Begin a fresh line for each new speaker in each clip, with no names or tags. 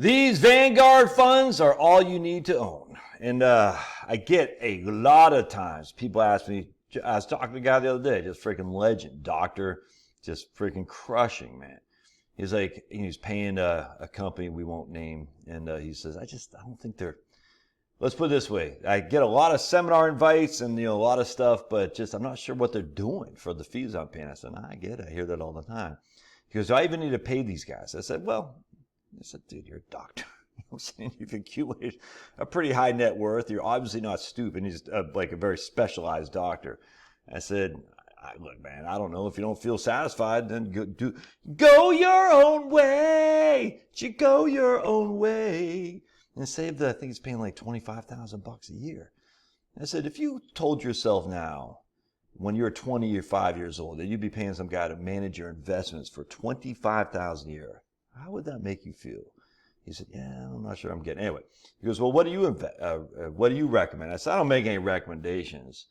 These Vanguard funds are all you need to own. And I get a lot of times people ask me, I was talking to a guy the other day, just freaking legend, doctor, just freaking crushing, man. He's like, he's paying a company we won't name. And he says, I don't think they're, let's put it this way. I get a lot of seminar invites and, a lot of stuff, but I'm not sure what they're doing for the fees I'm paying. I said, I get it. I hear that all the time. He goes, do I even need to pay these guys? I said, dude, you're a doctor. You've accumulated a pretty high net worth. You're obviously not stupid. He's like a very specialized doctor. I said, look, man, I don't know. If you don't feel satisfied, then go your own way. You go your own way. And save I think he's paying like $25,000 a year. I said, if you told yourself now, when you're 25 years old, that you'd be paying some guy to manage your investments for $25,000 a year, how would that make you feel? He said, yeah, I'm not sure I'm getting. Anyway, he goes, well, what do you recommend? I said, I don't make any recommendations,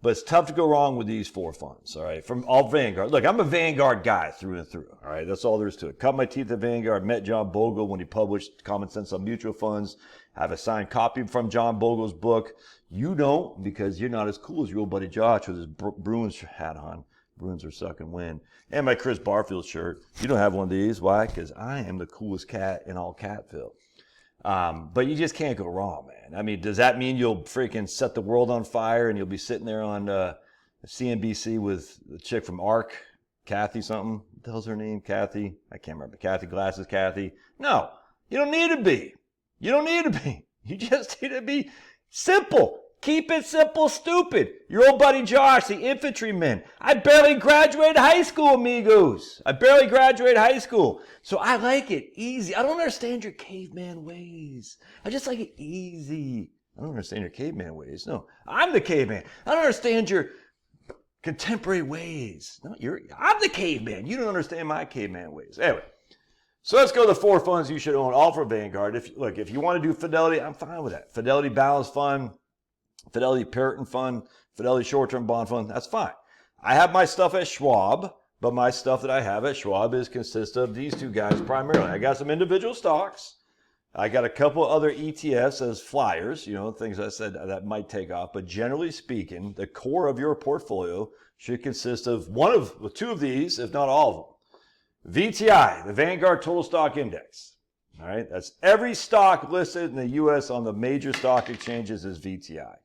but it's tough to go wrong with these four funds, all right, from all Vanguard. Look, I'm a Vanguard guy through and through, all right? That's all there is to it. Cut my teeth at Vanguard. Met John Bogle when he published Common Sense on Mutual Funds. I have a signed copy from John Bogle's book. You don't, because you're not as cool as your old buddy Josh with his Bruins hat on. Bruins are sucking wind. And my Chris Barfield shirt. You don't have one of these. Why? Because I am the coolest cat in all Catville. But you just can't go wrong, man. I mean, does that mean you'll freaking set the world on fire and you'll be sitting there on CNBC with the chick from ARC, Kathy something? What the hell's her name? Kathy? I can't remember. Kathy Glasses Kathy? No, you don't need to be. You don't need to be. You just need to be simple. Keep it simple, stupid. Your old buddy Josh, the infantryman. I barely graduated high school, amigos. I barely graduated high school. So I like it easy. I don't understand your caveman ways. I just like it easy. I don't understand your caveman ways. No, I'm the caveman. I don't understand your contemporary ways. No, I'm the caveman. You don't understand my caveman ways. Anyway, so let's go to the four funds you should own, all for Vanguard. If you want to do Fidelity, I'm fine with that. Fidelity Balanced Fund, Fidelity Puritan Fund, Fidelity Short-Term Bond Fund, that's fine. I have my stuff at Schwab, but my stuff that I have at Schwab consists of these two guys primarily. I got some individual stocks. I got a couple other ETFs as flyers, things I said that might take off. But generally speaking, the core of your portfolio should consist of two of these, if not all of them. VTI, the Vanguard Total Stock Index. All right, that's every stock listed in the U.S. on the major stock exchanges is VTI.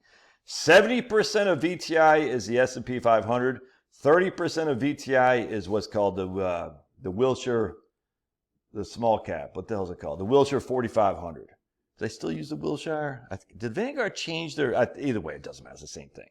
70% of VTI is the S&P 500. 30% of VTI is what's called the Wilshire, the small cap. What the hell is it called? The Wilshire 4500. Do they still use the Wilshire? Did Vanguard change their? Either way, it doesn't matter. It's the same thing.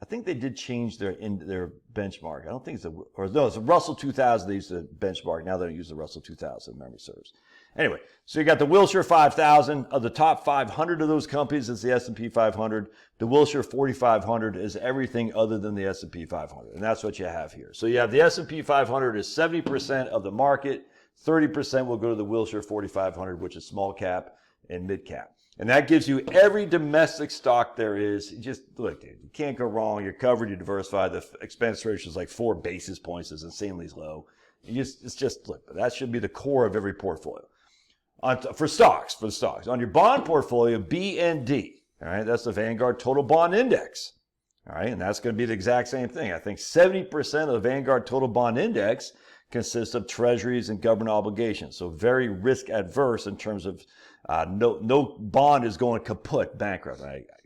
I think they did change their benchmark. I don't think it's it's the Russell 2000. They used to benchmark. Now they don't use the Russell 2000. If memory serves. Anyway, so you got the Wilshire 5000. Of the top 500 of those companies is the S&P 500. The Wilshire 4500 is everything other than the S&P 500, and that's what you have here. So you have the S&P 500 is 70% of the market. 30% will go to the Wilshire 4500, which is small cap and mid cap. And that gives you every domestic stock there is. Just look, dude, you can't go wrong. You're covered, you're diversified. The expense ratio is like 4 basis points. It's insanely low. Look, that should be the core of every portfolio. For stocks. On your bond portfolio, BND, all right, that's the Vanguard Total Bond Index, all right, and that's going to be the exact same thing. I think 70% of the Vanguard Total Bond Index consists of treasuries and government obligations, so very risk adverse in terms of no bond is going kaput, bankrupt.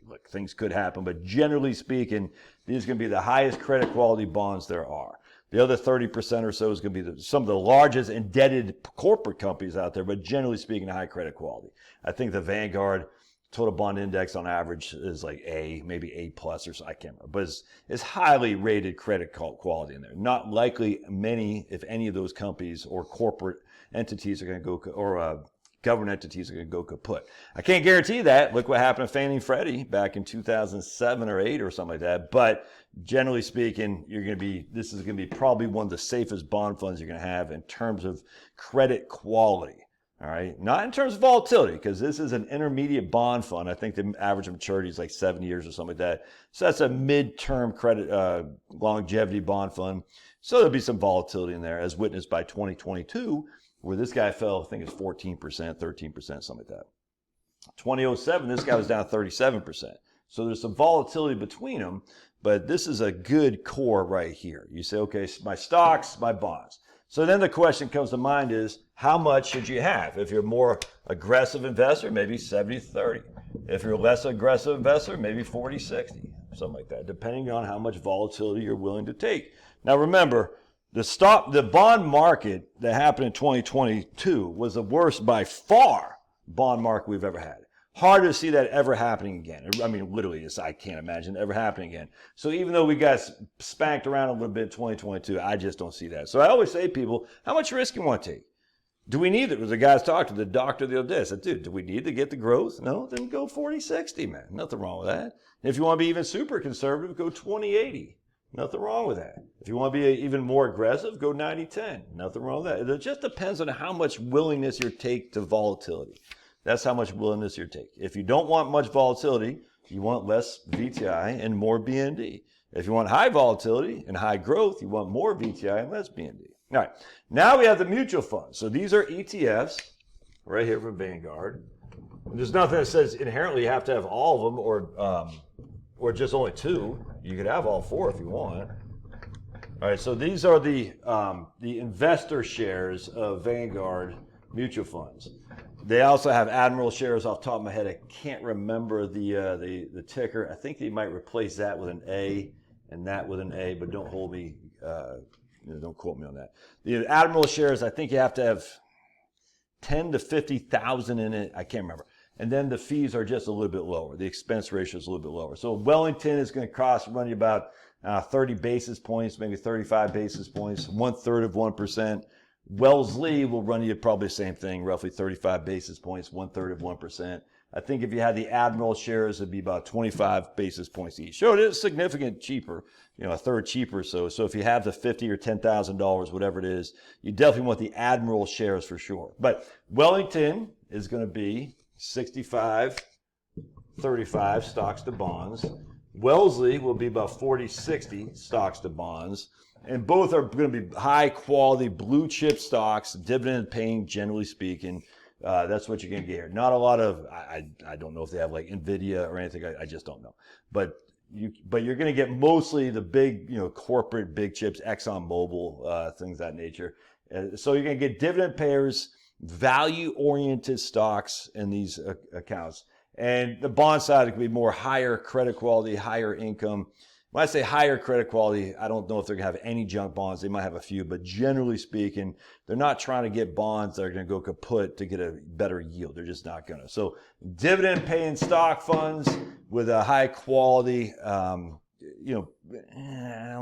Look, things could happen, but generally speaking, these are going to be the highest credit quality bonds there are. The other 30% or so is going to be some of the largest indebted corporate companies out there, but generally speaking, high credit quality. I think the Vanguard Total Bond Index on average is like A, maybe A plus or so, I can't remember, but it's highly rated credit quality in there. Not likely many, if any of those companies or corporate entities are going to go, or government entities are going to go kaput. I can't guarantee that. Look what happened to Fannie and Freddie back in 2007 or 8 or something like that. But generally speaking, this is going to be probably one of the safest bond funds you're going to have in terms of credit quality. All right, not in terms of volatility, because this is an intermediate bond fund. I think the average maturity is like 7 years or something like that. So that's a mid-term credit longevity bond fund. So there'll be some volatility in there, as witnessed by 2022, where this guy fell, I think it's 14%, 13%, something like that. 2007, this guy was down 37%. So there's some volatility between them, but this is a good core right here. You say, okay, my stocks, my bonds. So then the question comes to mind is, how much should you have? If you're a more aggressive investor, maybe 70-30. If you're a less aggressive investor, maybe 40-60, something like that, depending on how much volatility you're willing to take. Now remember, the bond market that happened in 2022 was the worst by far bond market we've ever had. Hard to see that ever happening again. I mean, literally, I can't imagine it ever happening again. So even though we got spanked around a little bit in 2022, I just don't see that. So I always say to people, how much risk you want to take? Do we need it? Was the guys talking to the doctor the other day. I said, dude, do we need to get the growth? No, then go 40-60, man. Nothing wrong with that. And if you want to be even super conservative, go 20-80. Nothing wrong with that. If you want to be even more aggressive, go 90-10. Nothing wrong with that. It just depends on how much willingness you take to volatility. That's how much willingness you take. If you don't want much volatility, you want less VTI and more BND. If you want high volatility and high growth, you want more VTI and less BND. All right, now we have the mutual funds. So these are ETFs right here from Vanguard. There's nothing that says inherently you have to have all of them or just only two. You could have all four if you want. All right, so these are the investor shares of Vanguard mutual funds. They also have Admiral shares off the top of my head. I can't remember the ticker. I think they might replace that with an A and that with an A, but don't hold me, don't quote me on that. The Admiral shares, I think you have to have 10 to 50,000 in it. I can't remember. And then the fees are just a little bit lower. The expense ratio is a little bit lower. So Wellington is going to run you about 30 basis points, maybe 35 basis points, 1/3 of 1%. Wellesley will run you probably the same thing, roughly 35 basis points, 1/3 of 1%. I think if you had the Admiral shares, it'd be about 25 basis points each. So it is significant cheaper, a third cheaper. So if you have the $50,000 or $10,000, whatever it is, you definitely want the Admiral shares for sure. But Wellington is going to be 65-35 stocks to bonds. Wellesley will be about 40-60 stocks to bonds. And both are going to be high quality blue chip stocks, dividend paying, generally speaking. That's what you're going to get here. Not a lot of, I don't know if they have like NVIDIA or anything. I just don't know. But you're going to get mostly the big, corporate big chips, ExxonMobil, things of that nature. So you're going to get dividend payers, value oriented stocks in these accounts. And the bond side could be more higher credit quality, higher income. When I say higher credit quality, I don't know if they're going to have any junk bonds. They might have a few, but generally speaking, they're not trying to get bonds that are going to go kaput to get a better yield. They're just not going to. So dividend paying stock funds with a high quality, I don't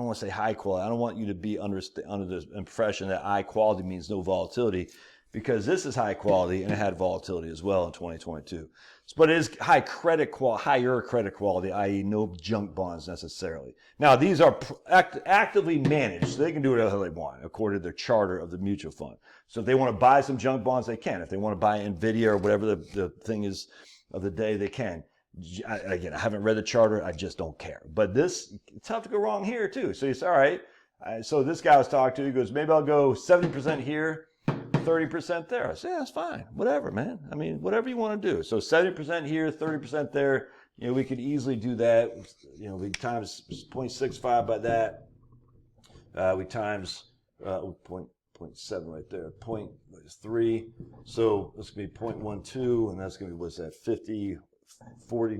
want to say high quality. I don't want you to be under the impression that high quality means no volatility, because this is high quality and it had volatility as well in 2022. But it is higher credit quality, i.e. no junk bonds necessarily. Now, these are actively managed, so they can do whatever they want according to their charter of the mutual fund. So if they want to buy some junk bonds, they can. If they want to buy NVIDIA or whatever the thing is of the day, they can. Again, I haven't read the charter. I just don't care. But it's tough to go wrong here too. So you say, all right. So this guy I was talking to, he goes, maybe I'll go 70% here, 30% there. I say, yeah, that's fine. Whatever, man. I mean, whatever you want to do. So 70% here, 30% there. We could easily do that. We times 0.65 by that. We times 0.7 right there. 0.3. So that's going to be 0.12, and that's going to be, what's that, 50, 40,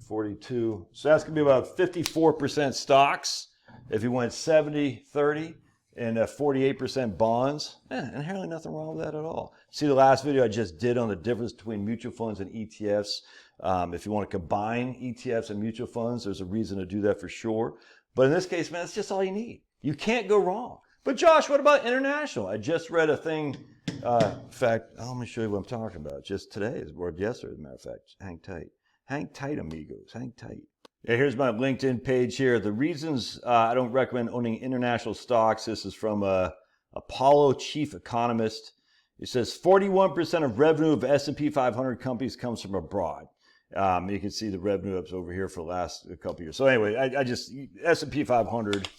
42. So that's going to be about 54% stocks if you went 70, 30. And 48% bonds. Inherently nothing wrong with that at all. See the last video I just did on the difference between mutual funds and ETFs. If you want to combine ETFs and mutual funds, there's a reason to do that for sure. But in this case, man, that's just all you need. You can't go wrong. But Josh, what about international? I just read a thing. In fact, let me show you what I'm talking about. Just today, or yesterday, as a matter of fact. Hang tight. Hang tight, amigos. Hang tight. Yeah, here's my LinkedIn page here. The reasons I don't recommend owning international stocks. This is from Apollo chief economist. It says 41% of revenue of S&P 500 companies comes from abroad. You can see the revenue ups over here for the last couple of years. So anyway, I just S&P 500.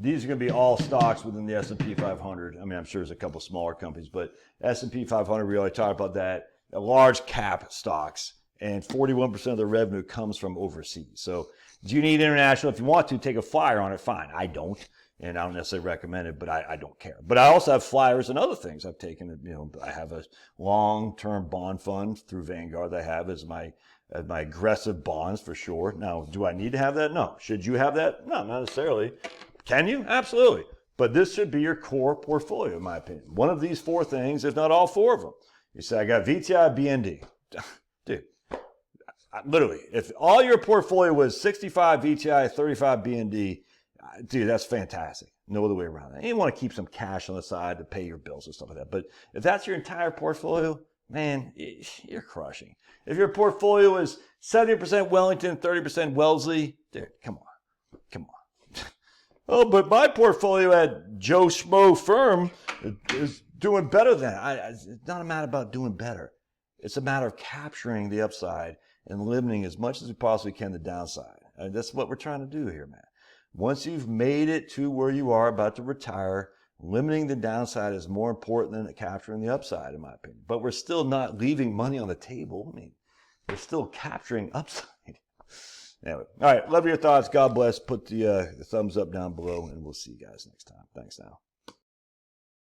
these are going to be all stocks within the S&P 500. I mean, I'm sure there's a couple smaller companies, but S&P 500, we already talked about that. Large cap stocks, and 41% of the revenue comes from overseas. So do you need international? If you want to take a flyer on it, fine. I don't, and I don't necessarily recommend it, but I don't care. But I also have flyers and other things I've taken. I have a long-term bond fund through Vanguard that I have as my aggressive bonds for sure. Now, do I need to have that? No. Should you have that? No, not necessarily. Can you? Absolutely. But this should be your core portfolio, in my opinion. One of these 4 things, if not all 4 of them. You say, I got VTI, BND. Dude, literally, if all your portfolio was 65 VTI, 35 BND, dude, that's fantastic. No other way around that. And you want to keep some cash on the side to pay your bills and stuff like that. But if that's your entire portfolio, man, you're crushing. If your portfolio is 70% Wellington, 30% Wellesley, dude, come on. Come on. Oh, but my portfolio at Joe Schmo Firm is doing better than that. It's not a matter about doing better. It's a matter of capturing the upside and limiting as much as we possibly can the downside. And that's what we're trying to do here, man. Once you've made it to where you are about to retire, limiting the downside is more important than capturing the upside, in my opinion. But we're still not leaving money on the table. I mean, we're still capturing upside. Anyway, all right. Love your thoughts. God bless. Put the thumbs up down below, and we'll see you guys next time. Thanks now.